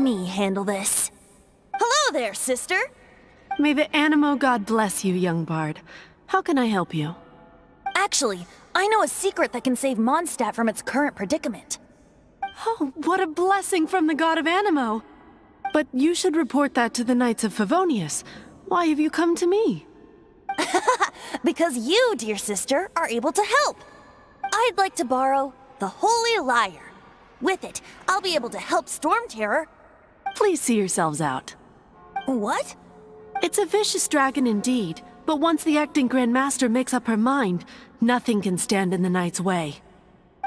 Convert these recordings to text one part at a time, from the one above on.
me handle this. Hello there, sister! May the Animo god bless you, young bard. How can I help you? Actually, I know a secret that can save Mondstadt from its current predicament. Oh, what a blessing from the god of Animo! But you should report that to the Knights of Favonius. Why have you come to me? Because you, dear sister, are able to help. I'd like to borrow the Holy Lyre. With it, I'll be able to help Stormterror. Please see yourselves out. What? It's a vicious dragon indeed, but once the acting Grand Master makes up her mind, nothing can stand in the Knight's way.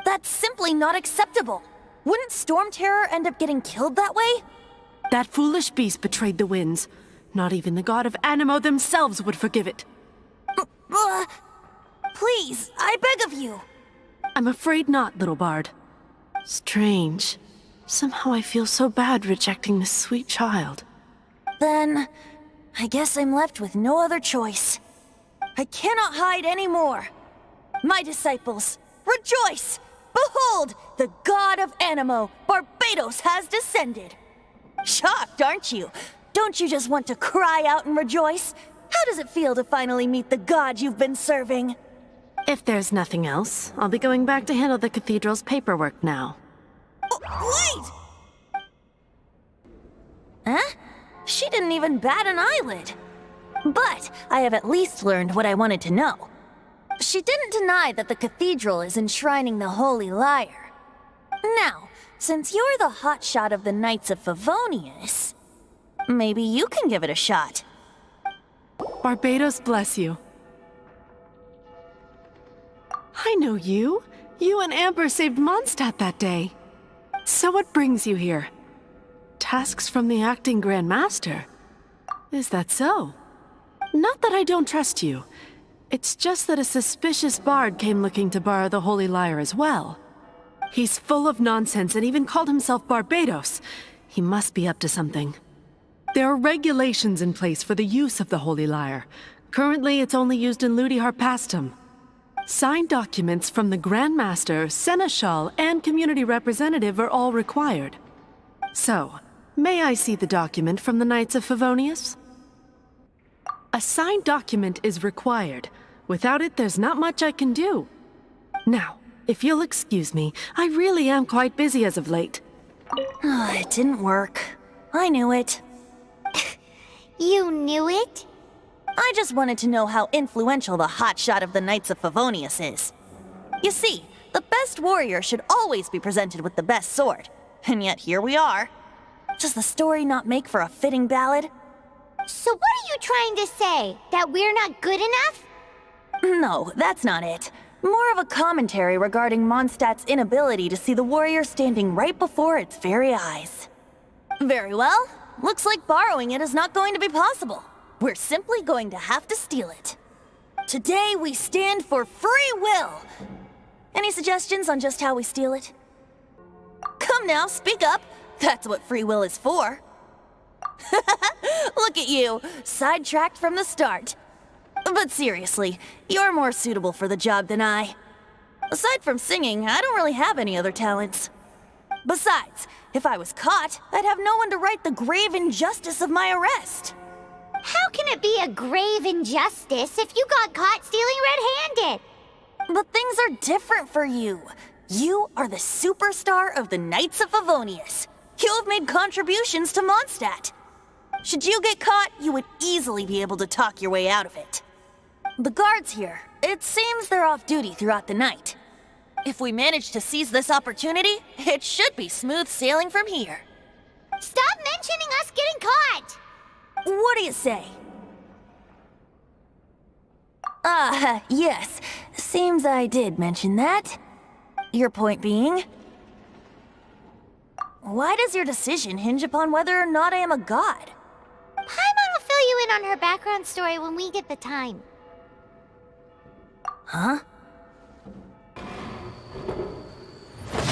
That's simply not acceptable. Wouldn't Stormterror end up getting killed that way? That foolish beast betrayed the winds. Not even the god of Animo themselves would forgive it. Please, I beg of you. I'm afraid not, little bard. Strange. Somehow I feel so bad rejecting this sweet child. Then, I guess I'm left with no other choice. I cannot hide anymore. My disciples, rejoice! Behold, the god of Animo, Barbatos, has descended. Shocked, aren't you? Don't you just want to cry out and rejoice? How does it feel to finally meet the god you've been serving? If there's nothing else, I'll be going back to handle the cathedral's paperwork now. Wait! Huh? She didn't even bat an eyelid. But I have at least learned what I wanted to know. She didn't deny that the cathedral is enshrining the Holy Lyre. Now, since you're the hotshot of the Knights of Favonius, maybe you can give it a shot. Barbatos bless you. I know you. You and Amber saved Mondstadt that day. So what brings you here? Tasks from the acting Grand Master? Is that so? Not that I don't trust you. It's just that a suspicious bard came looking to borrow the Holy Lyre as well. He's full of nonsense and even called himself Barbatos. He must be up to something. There are regulations in place for the use of the Holy Lyre. Currently, it's only used in Ludi Harpastum. Signed documents from the Grand Master, Seneschal, and Community Representative are all required. So, may I see the document from the Knights of Favonius? A signed document is required. Without it, there's not much I can do. Now, if you'll excuse me, I really am quite busy as of late. It didn't work. I knew it. You knew it? I just wanted to know how influential the hotshot of the Knights of Favonius is. You see, the best warrior should always be presented with the best sword. And yet here we are. Does the story not make for a fitting ballad? So what are you trying to say? That we're not good enough? No, that's not it. More of a commentary regarding Mondstadt's inability to see the warrior standing right before its very eyes. Very well. Looks like borrowing it is not going to be possible. We're simply going to have to steal it. Today we stand for free will. Any suggestions on just how we steal it? Come now, speak up. That's what free will is for. Look at you, sidetracked from the start. But seriously, you're more suitable for the job than I. Aside from singing, I don't really have any other talents. Besides, if I was caught, I'd have no one to right the grave injustice of my arrest. How can it be a grave injustice if you got caught stealing red-handed? But things are different for you. You are the superstar of the Knights of Favonius. You have made contributions to Mondstadt. Should you get caught, you would easily be able to talk your way out of it. The guards here, it seems they're off duty throughout the night. If we manage to seize this opportunity, it should be smooth sailing from here. Stop mentioning us getting caught! What do you say? Yes. Seems I did mention that. Your point being? Why does your decision hinge upon whether or not I am a god? Paimon will fill you in on her background story when we get the time. Huh?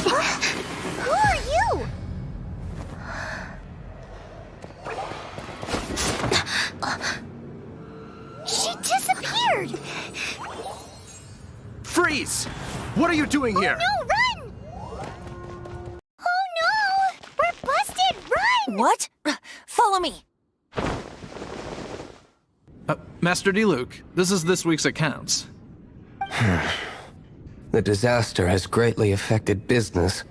Who are you? She disappeared! Freeze! What are you doing here? No, run! Oh no! We're busted! Run! What? Follow me. Master Diluc, this is this week's accounts. The disaster has greatly affected business.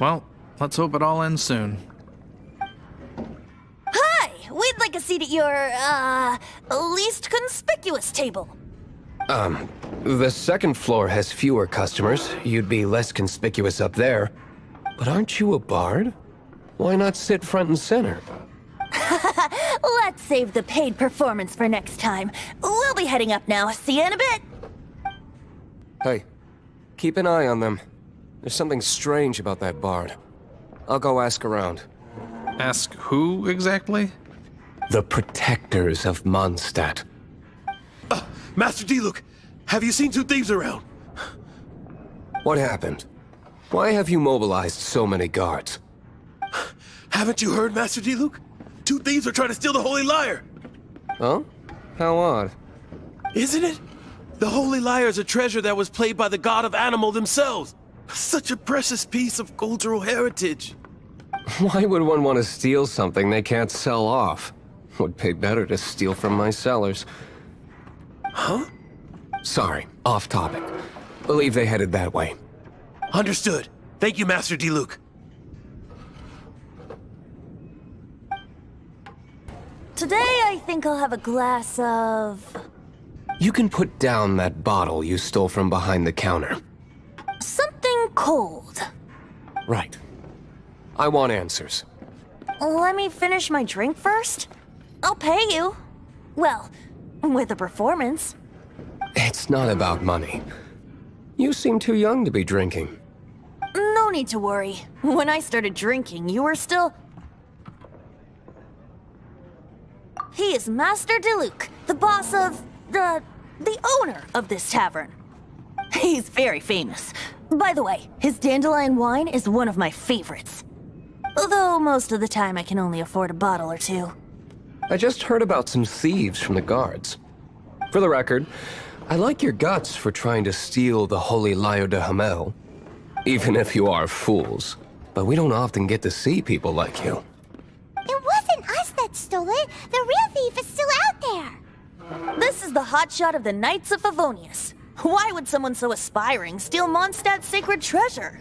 Well, let's hope it all ends soon. Hi! We'd like a seat at your, least conspicuous table. The second floor has fewer customers. You'd be less conspicuous up there. But aren't you a bard? Why not sit front and center? Let's save the paid performance for next time. We'll be heading up now. See you in a bit. Hey, keep an eye on them. There's something strange about that bard. I'll go ask around. Ask who exactly? The protectors of Mondstadt. Master Diluc, have you seen two thieves around? What happened? Why have you mobilized so many guards? Haven't you heard, Master Diluc? Two thieves are trying to steal the Holy Lyre. Huh? How odd. Isn't it? The Holy Lyre is a treasure that was played by the god of animal themselves. Such a precious piece of cultural heritage. Why would one want to steal something they can't sell off? Would pay better to steal from my sellers. Huh? Sorry, off topic. Believe they headed that way. Understood. Thank you, Master Diluc. Today, I think I'll have a glass of... You can put down that bottle you stole from behind the counter. something cold. Right. I want answers. Let me finish my drink first. I'll pay you. Well, with a performance. It's not about money. You seem too young to be drinking. No need to worry. When I started drinking, you were still... He is Master Diluc, the boss of... the owner of this tavern. He's very famous. By the way, his dandelion wine is one of my favorites. Although most of the time I can only afford a bottle or two. I just heard about some thieves from the guards. For the record, I like your guts for trying to steal the Holy Lyre der Himmel. Even if you are fools. But we don't often get to see people like you. It wasn't us that stole it. The real thief is still out there. This is the hotshot of the Knights of Favonius. Why would someone so aspiring steal Mondstadt's sacred treasure?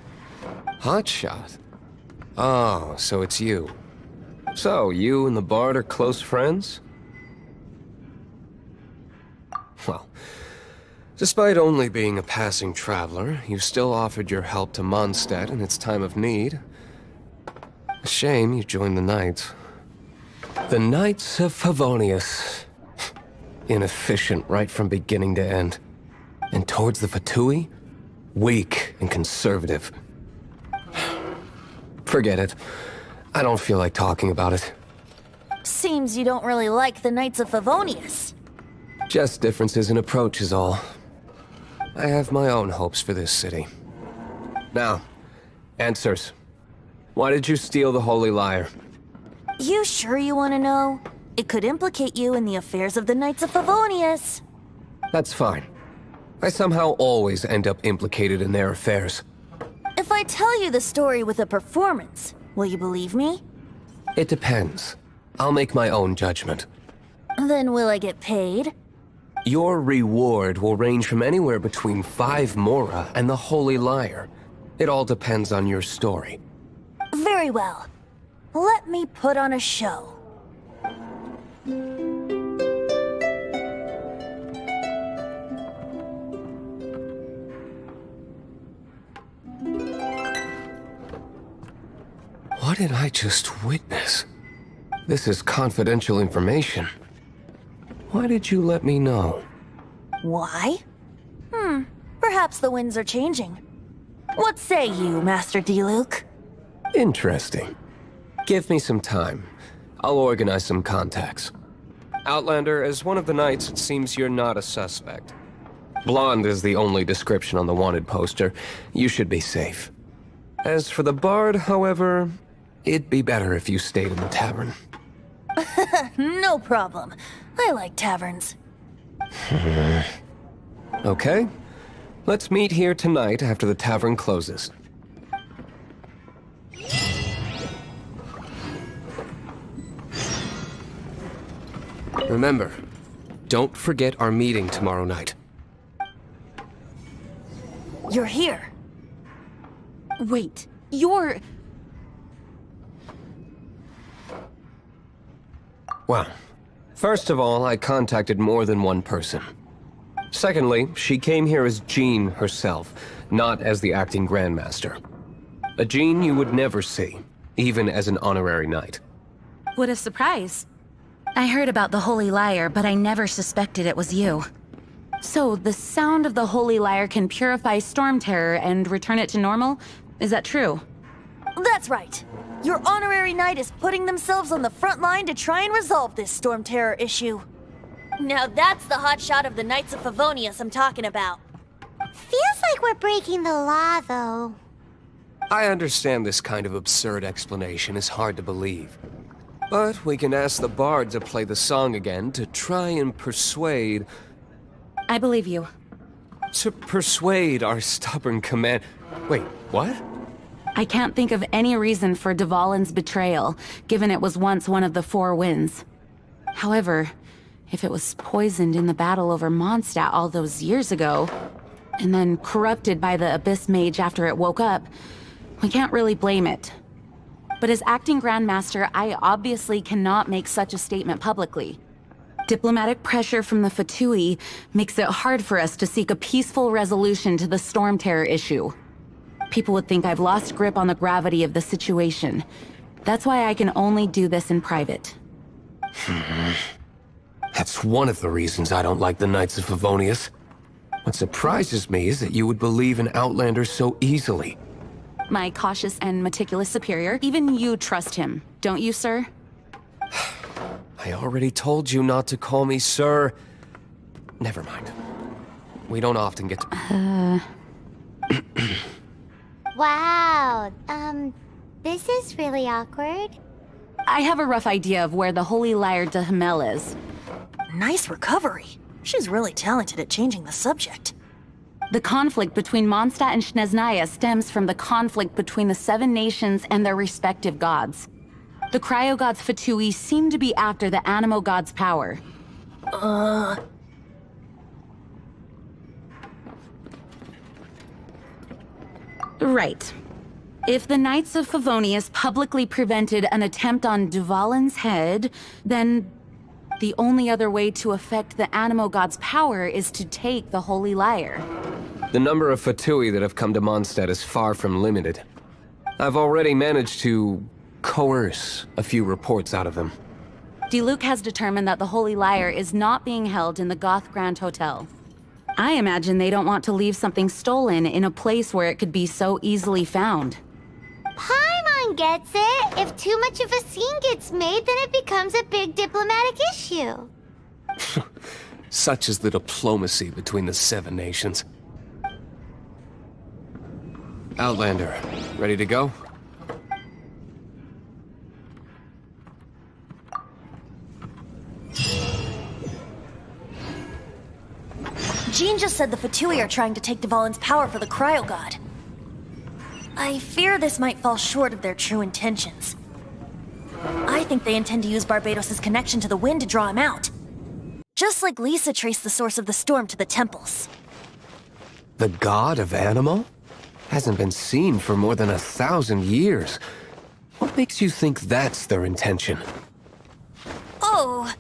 Hotshot? Oh, so it's you. So, you and the Bard are close friends? Well, despite only being a passing traveler, you still offered your help to Mondstadt in its time of need. A shame you joined the Knights. The Knights of Favonius. Inefficient right from beginning to end. And towards the Fatui, weak and conservative. Forget it. I don't feel like talking about it. Seems you don't really like the Knights of Favonius. Just differences in approach is all. I have my own hopes for this city. Now, answers. Why did you steal the Holy Lyre? You sure you want to know? It could implicate you in the affairs of the Knights of Favonius. That's fine. I somehow always end up implicated in their affairs. If I tell you the story with a performance, will you believe me? It depends. I'll make my own judgment. Then will I get paid? Your reward will range from anywhere between 5 mora and the Holy Lyre. It all depends on your story. Very well. Let me put on a show. What did I just witness? This is confidential information. Why did you let me know? Why? Perhaps the winds are changing. What say you, Master Diluc? Interesting. Give me some time. I'll organize some contacts. Outlander, as one of the knights, it seems you're not a suspect. Blonde is the only description on the wanted poster. You should be safe. As for the Bard, however, it'd be better if you stayed in the tavern. No problem. I like taverns. Okay. Let's meet here tonight after the tavern closes. Remember, don't forget our meeting tomorrow night. You're here. Wait, you're... Well, first of all, I contacted more than one person. Secondly, she came here as Jean herself, not as the acting Grandmaster. A Jean you would never see, even as an honorary knight. What a surprise. I heard about the Holy Lyre, but I never suspected it was you. So, the sound of the Holy Lyre can purify Storm Terror and return it to normal? Is that true? That's right. Your honorary knight is putting themselves on the front line to try and resolve this Storm Terror issue. Now that's the hotshot of the Knights of Favonius I'm talking about. Feels like we're breaking the law, though. I understand this kind of absurd explanation is hard to believe. But we can ask the bard to play the song again to try and persuade... I believe you. To persuade our stubborn command... Wait, what? I can't think of any reason for Dvalin's betrayal, given it was once one of the Four Winds. However, if it was poisoned in the battle over Mondstadt all those years ago, and then corrupted by the Abyss Mage after it woke up, we can't really blame it. But as acting Grandmaster, I obviously cannot make such a statement publicly. Diplomatic pressure from the Fatui makes it hard for us to seek a peaceful resolution to the Storm Terror issue. People would think I've lost grip on the gravity of the situation. That's why I can only do this in private. That's one of the reasons I don't like the Knights of Favonius. What surprises me is that you would believe an Outlander so easily. My cautious and meticulous superior, even you trust him, don't you, sir? I already told you not to call me sir. Never mind. We don't often get to... Wow, this is really awkward. I have a rough idea of where the Holy Lyre der Himmel is. Nice recovery. She's really talented at changing the subject. The conflict between Mondstadt and Snezhnaya stems from the conflict between the Seven Nations and their respective gods. The cryo-gods Fatui seem to be after the Animo god's power. Right. If the Knights of Favonius publicly prevented an attempt on Dvalin's head, then the only other way to affect the Animo god's power is to take the Holy Lyre. The number of Fatui that have come to Mondstadt is far from limited. I've already managed to coerce a few reports out of them. Diluc has determined that the Holy Lyre is not being held in the Goth Grand Hotel. I imagine they don't want to leave something stolen in a place where it could be so easily found. Paimon gets it. If too much of a scene gets made, then it becomes a big diplomatic issue. Such is the diplomacy between the Seven Nations. Outlander, ready to go? Jean just said the Fatui are trying to take Dvalin's power for the Cryo God. I fear this might fall short of their true intentions. I think they intend to use Barbados' connection to the wind to draw him out. Just like Lisa traced the source of the storm to the temples. The god of Animo? Hasn't been seen for more than 1,000 years. What makes you think that's their intention? Oh,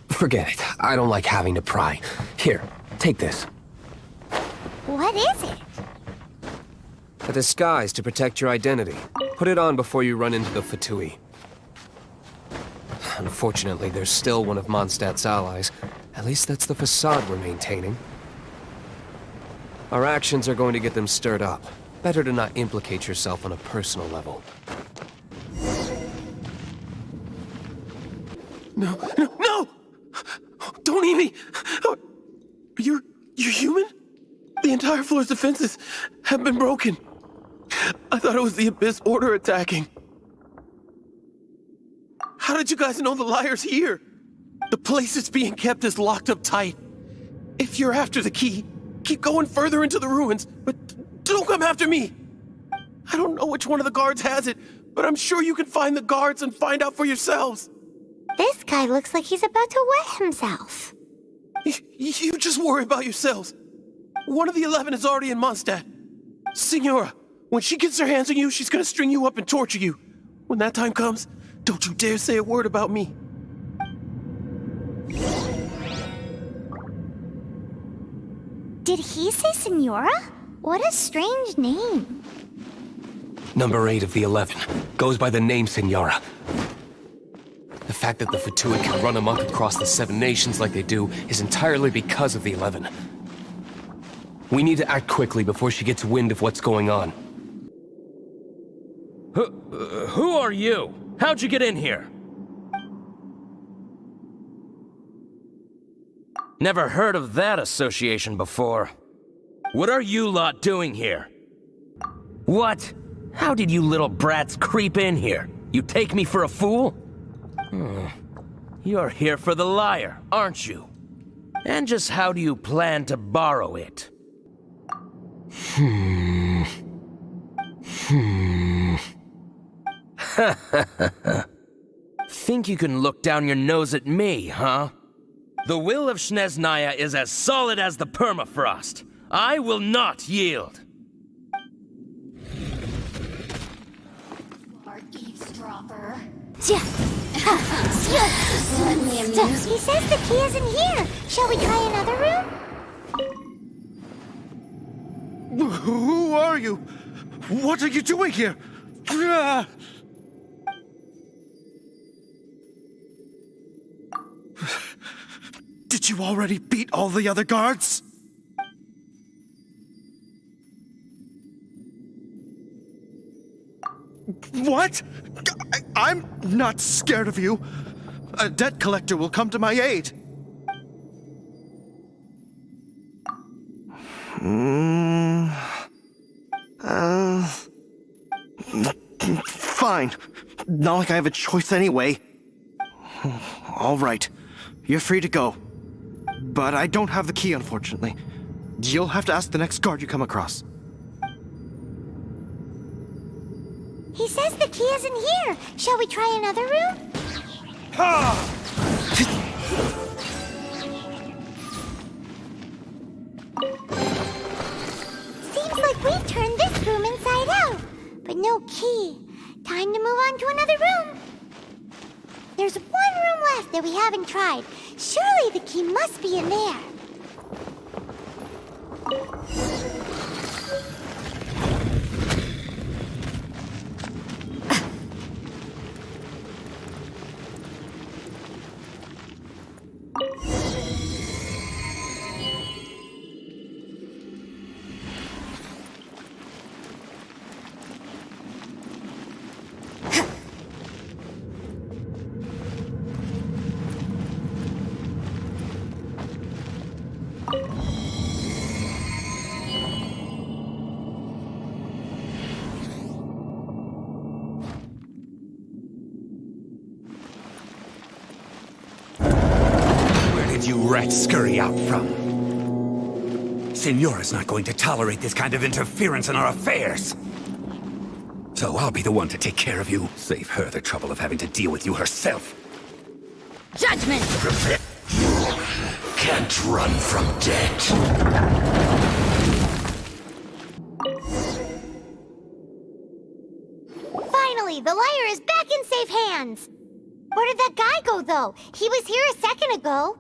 Forget it. I don't like having to pry. Here, take this. What is it? A disguise to protect your identity. Put it on before you run into the Fatui. Unfortunately, there's still one of Mondstadt's allies. At least that's the facade we're maintaining. Our actions are going to get them stirred up. Better to not implicate yourself on a personal level. No! Don't eat me! You're human? The entire floor's defenses have been broken. I thought it was the Abyss Order attacking. How did you guys know the Lyre's here? The place it's being kept is locked up tight. If you're after the key, keep going further into the ruins, but don't come after me. I don't know which one of the guards has it, but I'm sure you can find the guards and find out for yourselves. This guy looks like he's about to wet himself. You just worry about yourselves. One of the 11 is already in Mondstadt. Signora, when she gets her hands on you, she's gonna string you up and torture you. When that time comes, don't you dare say a word about me. Did he say Senora? What a strange name. Number 8 of the 11 goes by the name Senora. The fact that the Fatuid can run amok across the 7 nations like they do is entirely because of the 11. We need to act quickly before she gets wind of what's going on. Who are you? How'd you get in here? Never heard of that association before. What are you lot doing here? What? How did you little brats creep in here? You take me for a fool? You're here for the lyre, aren't you? And just how do you plan to borrow it? Think you can look down your nose at me, huh? The will of Snezhnaya is as solid as the permafrost. I will not yield. Eavesdropper. He says the key isn't here. Shall we try another room? Who are you? What are you doing here? Did you already beat all the other guards? What? I'm not scared of you. A debt collector will come to my aid. Fine. Not like I have a choice anyway. All right. You're free to go. But I don't have the key, unfortunately. You'll have to ask the next guard you come across. He says the key isn't here. Shall we try another room? Seems like we've turned this room inside out, but no key. Time to move on to another room. There's one room left that we haven't tried. Surely the key must be in there. You rats scurry out from? Signora's not going to tolerate this kind of interference in our affairs. So I'll be the one to take care of you. Save her the trouble of having to deal with you herself. Judgment! Can't run from debt. Finally, the lyre is back in safe hands. Where did that guy go, though? He was here a second ago.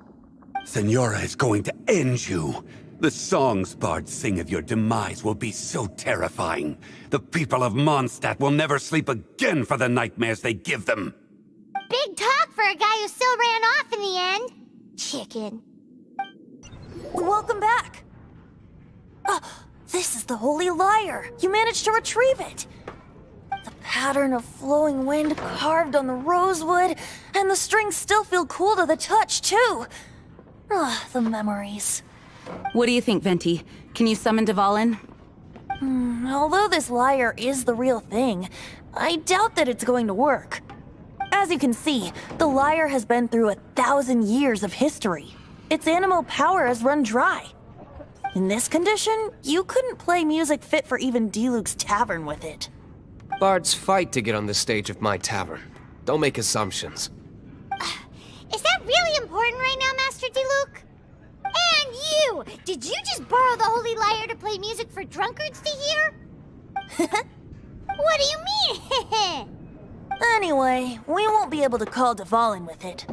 Signora is going to end you. The songs bards sing of your demise will be so terrifying. The people of Mondstadt will never sleep again for the nightmares they give them. Big talk for a guy who still ran off in the end. Chicken. Welcome back. This is the Holy Lyre. You managed to retrieve it. The pattern of flowing wind carved on the rosewood, and the strings still feel cool to the touch, too. The memories. What do you think, Venti? Can you summon Dvalin? Although this lyre is the real thing, I doubt that it's going to work. As you can see, the lyre has been through 1,000 years of history. Its animal power has run dry. In this condition, you couldn't play music fit for even Diluc's tavern with it. Bards fight to get on the stage of my tavern. Don't make assumptions. Is that really important right now, Master Diluc? And you! Did you just borrow the Holy Lyre to play music for drunkards to hear? What do you mean? Anyway, we won't be able to call Dvalin with it.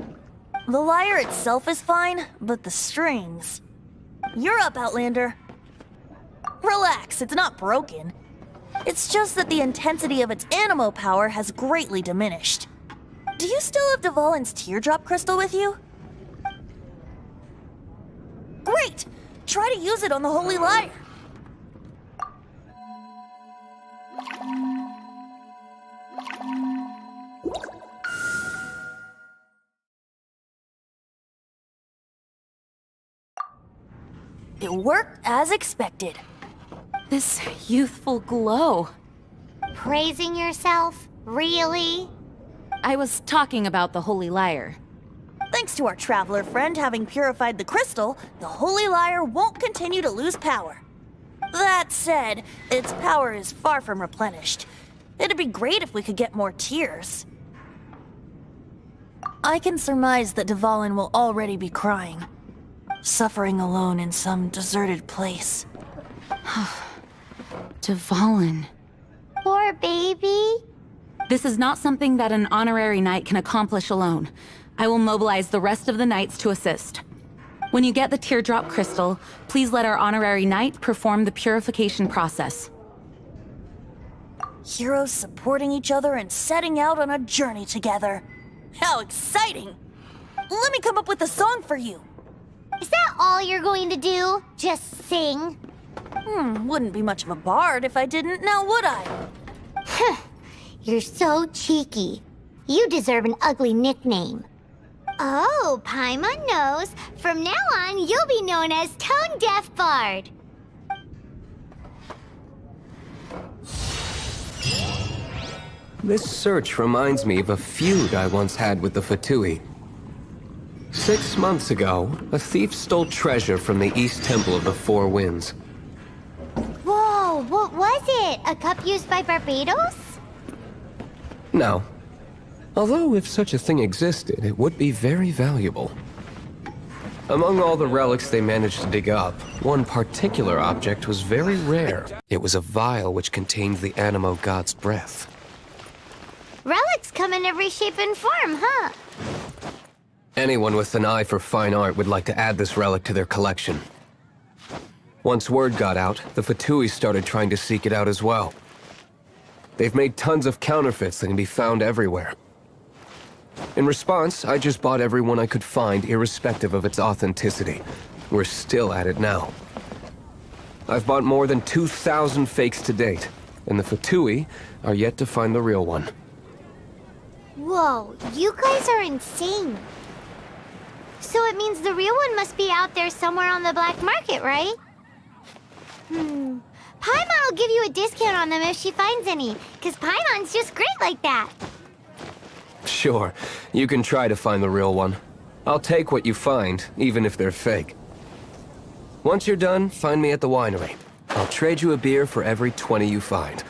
The lyre itself is fine, but the strings... You're up, Outlander. Relax, it's not broken. It's just that the intensity of its animo power has greatly diminished. Do you still have Dvalin's teardrop crystal with you? Great! Try to use it on the Holy Lyre. It worked as expected. This youthful glow. Praising yourself? Really? I was talking about the Holy Lyre. Thanks to our traveler friend having purified the crystal, the Holy Lyre won't continue to lose power. That said, its power is far from replenished. It'd be great if we could get more tears. I can surmise that Dvalin will already be crying, suffering alone in some deserted place. Dvalin. Poor baby. This is not something that an honorary knight can accomplish alone. I will mobilize the rest of the knights to assist. When you get the teardrop crystal, please let our honorary knight perform the purification process. Heroes supporting each other and setting out on a journey together. How exciting! Let me come up with a song for you. Is that all you're going to do? Just sing? Wouldn't be much of a bard if I didn't, now would I? You're so cheeky. You deserve an ugly nickname. Oh, Paimon knows. From now on, you'll be known as Tone Deaf Bard. This search reminds me of a feud I once had with the Fatui. 6 months ago, a thief stole treasure from the East Temple of the Four Winds. Whoa, what was it? A cup used by Barbados? No. Although if such a thing existed, it would be very valuable. Among all the relics they managed to dig up, one particular object was very rare. It was a vial which contained the Animo God's breath. Relics come in every shape and form, huh? Anyone with an eye for fine art would like to add this relic to their collection. Once word got out, the Fatui started trying to seek it out as well. They've made tons of counterfeits that can be found everywhere. In response, I just bought every one I could find, irrespective of its authenticity. We're still at it now. I've bought more than 2,000 fakes to date, and the Fatui are yet to find the real one. Whoa, you guys are insane. So it means the real one must be out there somewhere on the black market, right? Paimon will give you a discount on them if she finds any, because Paimon's just great like that. Sure, you can try to find the real one. I'll take what you find, even if they're fake. Once you're done, find me at the winery. I'll trade you a beer for every 20 you find.